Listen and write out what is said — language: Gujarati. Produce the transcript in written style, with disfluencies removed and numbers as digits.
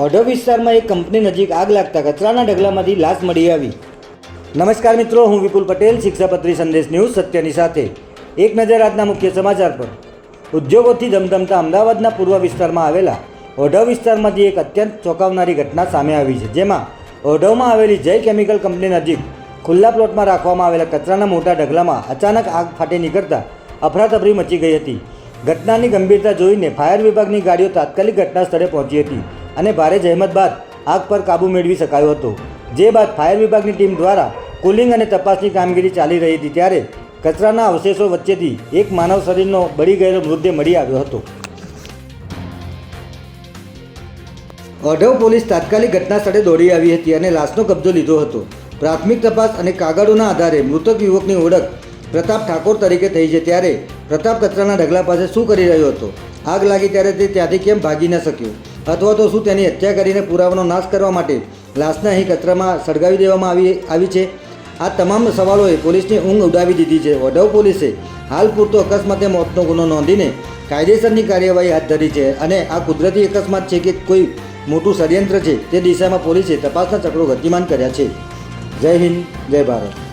ઓઢવ વિસ્તારમાં એક કંપની નજીક આગ લાગતા કચરાના ઢગલામાંથી લાશ મળી આવી. નમસ્કાર મિત્રો, હું વિપુલ પટેલ, શિક્ષાપત્રી સંદેશ ન્યૂઝ સત્યની સાથે. એક નજર આજના મુખ્ય સમાચાર પર. ઉદ્યોગોથી ધમધમતા અમદાવાદના પૂર્વ વિસ્તારમાં આવેલા ઓઢવ વિસ્તારમાંથી એક અત્યંત ચોંકાવનારી ઘટના સામે આવી છે, જેમાં ઓઢવમાં આવેલી જય કેમિકલ કંપની નજીક ખુલ્લા પ્લોટમાં રાખવામાં આવેલા કચરાના મોટા ઢગલામાં અચાનક આગ ફાટી નીકળતા અફરાતફરી મચી ગઈ હતી. ઘટનાની ગંભીરતા જોઈને ફાયર વિભાગની ગાડીઓ તાત્કાલિક ઘટના સ્થળે પહોંચી હતી અને ભારે જહેમત બાદ આગ પર કાબૂ મેળવી શકાયો હતો. જે બાદ ફાયર વિભાગની ટીમ દ્વારા કુલિંગ અને તપાસની કામગીરી ચાલી રહી હતી, ત્યારે કચરાના અવશેષો વચ્ચેથી એક માનવ શરીરનો બળી ગયેલો મૃતદેહ મળી આવ્યો હતો. ઓઢવ પોલીસ તાત્કાલિક ઘટના સ્થળે દોડી આવી હતી અને લાશનો કબજો લીધો હતો. પ્રાથમિક તપાસ અને કાગળોના આધારે મૃતક યુવકની ઓળખ પ્રતાપ ઠાકોર તરીકે થઈ છે. ત્યારે પ્રતાપ કચરાના ઢગલા પાસે શું કરી રહ્યો હતો? આગ લાગી ત્યારે તે ત્યાંથી કેમ ભાગી ન શક્યો? અથવા તો શું તેની હત્યા કરીને પુરાવાનો નાશ કરવા માટે લાશને અહીં કચરામાં સળગાવી દેવામાં આવી છે? આ તમામ સવાલોએ પોલીસની ઊંઘ ઉડાવી દીધી છે. ઓઢવ પોલીસે હાલ પૂરતો અકસ્માતે મોતનો ગુનો નોંધીને કાયદેસરની કાર્યવાહી હાથ ધરી છે અને આ કુદરતી અકસ્માત છે કે કોઈ મોટું ષડયંત્ર છે તે દિશામાં પોલીસે તપાસના ચક્રો ગતિમાન કર્યા છે. જય હિન્દ, જય ભારત.